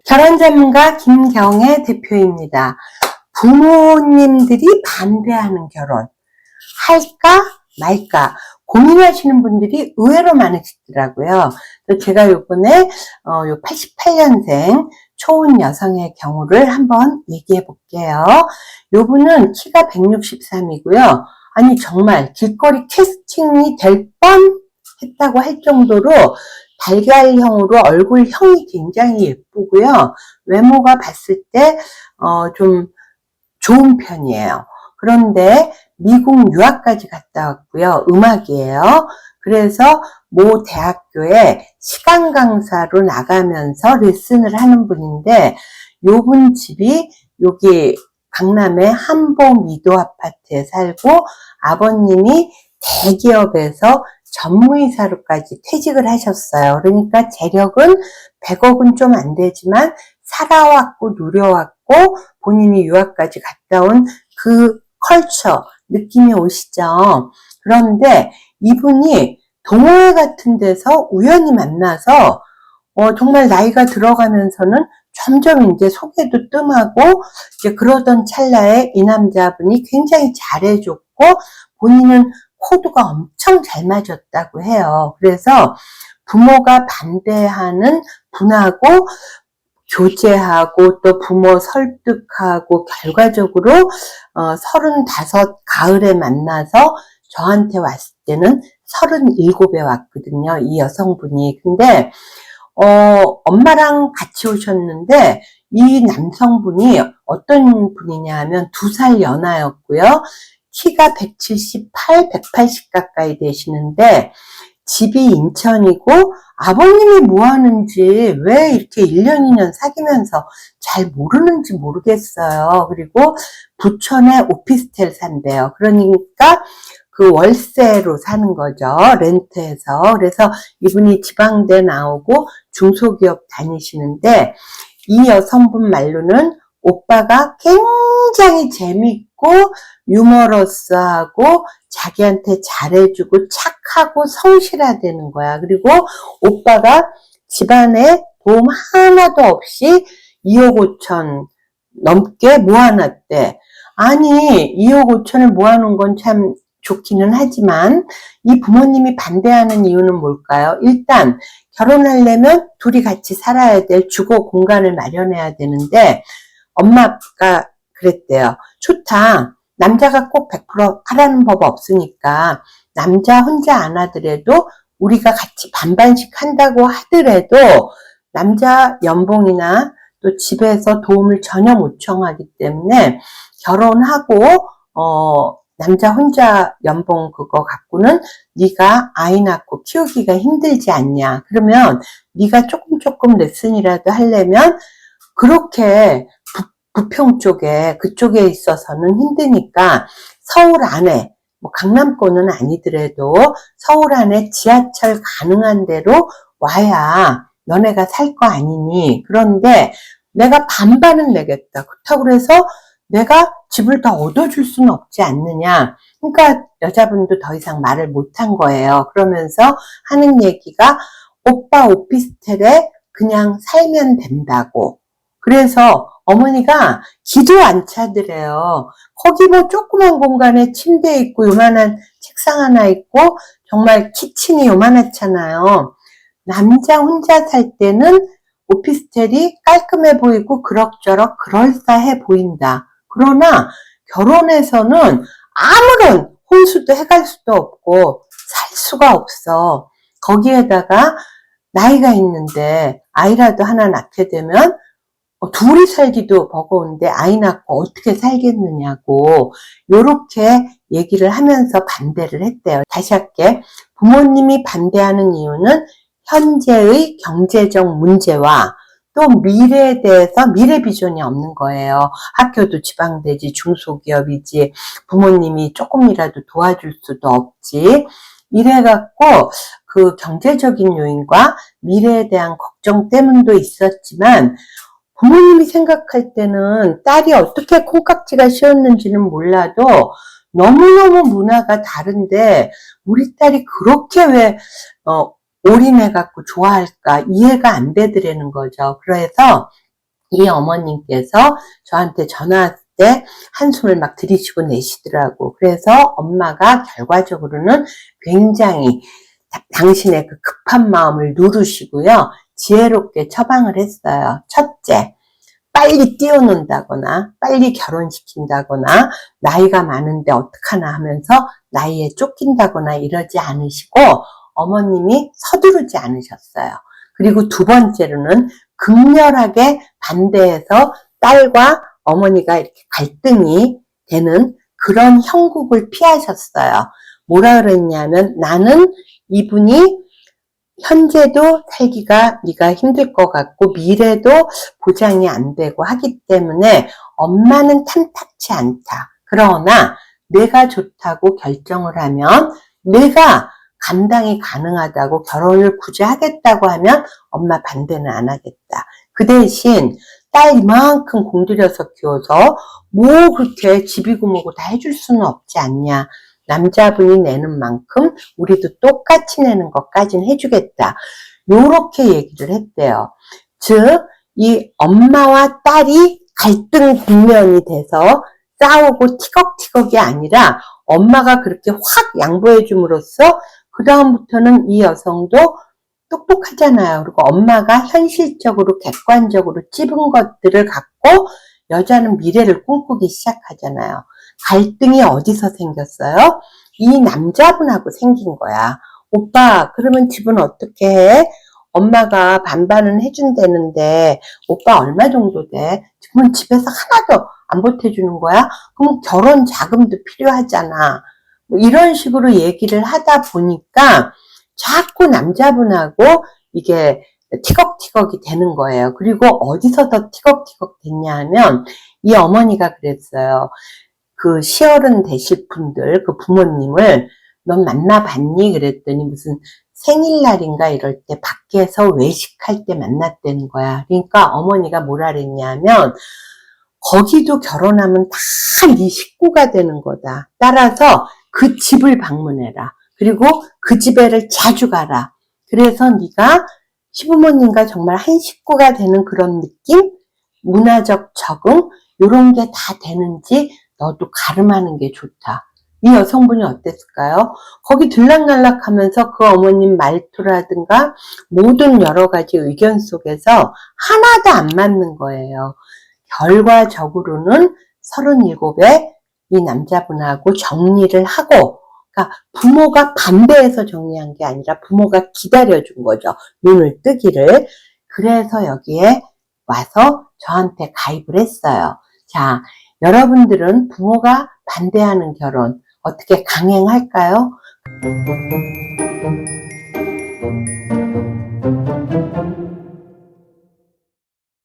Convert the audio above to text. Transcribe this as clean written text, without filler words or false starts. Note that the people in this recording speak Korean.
결혼전문가 김경애 대표입니다. 부모님들이 반대하는 결혼 할까 말까 고민하시는 분들이 의외로 많으시더라고요. 제가 요번에 88년생 초혼 여성의 경우를 한번 얘기해 볼게요. 요분은 키가 163이고요. 아니 정말 길거리 캐스팅이 될 뻔했다고 할 정도로 달걀형으로 얼굴형이 굉장히 예쁘고요. 외모가 봤을 때 좀 좋은 편이에요. 그런데 미국 유학까지 갔다 왔고요. 음악이에요. 그래서 모 대학교에 시간 강사로 나가면서 레슨을 하는 분인데 요분 집이 여기 강남의 한보 미도 아파트에 살고 아버님이 대기업에서 전무이사로까지 퇴직을 하셨어요. 그러니까 재력은 100억은 좀 안 되지만 살아왔고 누려왔고 본인이 유학까지 갔다 온 그 컬처 느낌이 오시죠. 그런데 이분이 동호회 같은 데서 우연히 만나서 정말 나이가 들어가면서는 점점 이제 소개도 뜸하고 이제 그러던 찰나에 이 남자분이 굉장히 잘해줬고 본인은 코드가 엄청 잘 맞았다고 해요. 그래서 부모가 반대하는 분하고 교제하고 또 부모 설득하고 결과적으로 35 가을에 만나서 저한테 왔을 때는 37에 왔거든요. 이 여성분이. 근데 엄마랑 같이 오셨는데 이 남성분이 어떤 분이냐 하면 2살 연하였고요. 키가 178, 180 가까이 되시는데 집이 인천이고 아버님이 뭐 하는지 왜 이렇게 1년, 2년 사귀면서 잘 모르는지 모르겠어요. 그리고 부천에 오피스텔 산대요. 그러니까 그 월세로 사는 거죠. 렌트해서. 그래서 이분이 지방대 나오고 중소기업 다니시는데 이 여성분 말로는 오빠가 굉장히 재밌고 유머러스하고 자기한테 잘해주고 착하고 성실하다는 거야. 그리고 오빠가 집안에 도움 하나도 없이 2억 5천 넘게 모아놨대. 아니 2억 5천을 모아놓은 건 참 좋기는 하지만 이 부모님이 반대하는 이유는 뭘까요? 일단 결혼하려면 둘이 같이 살아야 될 주거 공간을 마련해야 되는데 엄마 아빠가 그랬대요. 좋다. 남자가 꼭 100% 하라는 법 없으니까 남자 혼자 안 하더라도 우리가 같이 반반씩 한다고 하더라도 남자 연봉이나 또 집에서 도움을 전혀 못 청하기 때문에 결혼하고 남자 혼자 연봉 그거 갖고는 네가 아이 낳고 키우기가 힘들지 않냐. 그러면 네가 조금 레슨이라도 하려면 그렇게 부평 쪽에 그쪽에 있어서는 힘드니까 서울 안에 뭐 강남권은 아니더라도 서울 안에 지하철 가능한 데로 와야 너네가 살 거 아니니. 그런데 내가 반반은 내겠다. 그렇다고 해서 내가 집을 더 얻어줄 수는 없지 않느냐. 그러니까 여자분도 더 이상 말을 못한 거예요. 그러면서 하는 얘기가 오빠 오피스텔에 그냥 살면 된다고. 그래서 어머니가 기도 안 차더래요. 거기 뭐 조그만 공간에 침대 있고 요만한 책상 하나 있고 정말 키친이 요만하잖아요. 남자 혼자 살 때는 오피스텔이 깔끔해 보이고 그럭저럭 그럴싸해 보인다. 그러나 결혼해서는 아무런 혼수도 해갈 수도 없고 살 수가 없어. 거기에다가 나이가 있는데 아이라도 하나 낳게 되면 둘이 살기도 버거운데 아이 낳고 어떻게 살겠느냐고 요렇게 얘기를 하면서 반대를 했대요. 다시 할게. 부모님이 반대하는 이유는 현재의 경제적 문제와 또 미래에 대해서 미래 비전이 없는 거예요. 학교도 지방대지 중소기업이지 부모님이 조금이라도 도와줄 수도 없지. 이래갖고 그 경제적인 요인과 미래에 대한 걱정 때문도 있었지만 부모님이 생각할 때는 딸이 어떻게 콩깍지가 씌었는지는 몰라도 너무너무 문화가 다른데 우리 딸이 그렇게 왜 올인해갖고 좋아할까 이해가 안 되더라는 거죠. 그래서 이 어머님께서 저한테 전화 왔을 때 한숨을 막 들이쉬고 내쉬더라고. 그래서 엄마가 결과적으로는 굉장히 당신의 그 급한 마음을 누르시고요. 지혜롭게 처방을 했어요. 첫째, 빨리 띄워놓는다거나 빨리 결혼시킨다거나 나이가 많은데 어떡하나 하면서 나이에 쫓긴다거나 이러지 않으시고 어머님이 서두르지 않으셨어요. 그리고 두 번째로는 극렬하게 반대해서 딸과 어머니가 이렇게 갈등이 되는 그런 형국을 피하셨어요. 뭐라 그랬냐면 나는 이분이 현재도 살기가 네가 힘들 것 같고 미래도 보장이 안 되고 하기 때문에 엄마는 탐탁치 않다. 그러나 내가 좋다고 결정을 하면 내가 감당이 가능하다고 결혼을 굳이 하겠다고 하면 엄마 반대는 안 하겠다. 그 대신 딸 이만큼 공들여서 키워서 뭐 그렇게 집이고 뭐고 다 해줄 수는 없지 않냐. 남자분이 내는 만큼 우리도 똑같이 내는 것까지는 해주겠다. 요렇게 얘기를 했대요. 즉, 이 엄마와 딸이 갈등 국면이 돼서 싸우고 티격티격이 아니라 엄마가 그렇게 확 양보해 줌으로써 그 다음부터는 이 여성도 똑똑하잖아요. 그리고 엄마가 현실적으로 객관적으로 찝은 것들을 갖고 여자는 미래를 꿈꾸기 시작하잖아요. 갈등이 어디서 생겼어요? 이 남자분하고 생긴 거야. 오빠, 그러면 집은 어떻게 해? 엄마가 반반은 해준다는데 오빠 얼마 정도 돼? 그러면 집에서 하나도 안 보태주는 거야? 그럼 결혼 자금도 필요하잖아. 뭐 이런 식으로 얘기를 하다 보니까 자꾸 남자분하고 이게 티격티격이 되는 거예요. 그리고 어디서 더 티격티격 됐냐 하면 이 어머니가 그랬어요. 그 시어른 되실 분들, 그 부모님을 넌 만나봤니? 그랬더니 무슨 생일날인가 이럴 때 밖에서 외식할 때 만났다는 거야. 그러니까 어머니가 뭐라 그랬냐면 거기도 결혼하면 다 네 식구가 되는 거다. 따라서 그 집을 방문해라. 그리고 그 집에를 자주 가라. 그래서 네가 시부모님과 정말 한 식구가 되는 그런 느낌? 문화적 적응? 이런 게 다 되는지 너도 가름하는 게 좋다. 이 여성분이 어땠을까요? 거기 들락날락 하면서 그 어머님 말투라든가 모든 여러 가지 의견 속에서 하나도 안 맞는 거예요. 결과적으로는 37에 이 남자분하고 정리를 하고, 그러니까 부모가 반대해서 정리한 게 아니라 부모가 기다려준 거죠. 눈을 뜨기를. 그래서 여기에 와서 저한테 가입을 했어요. 자, 여러분들은 부모가 반대하는 결혼 어떻게 강행할까요?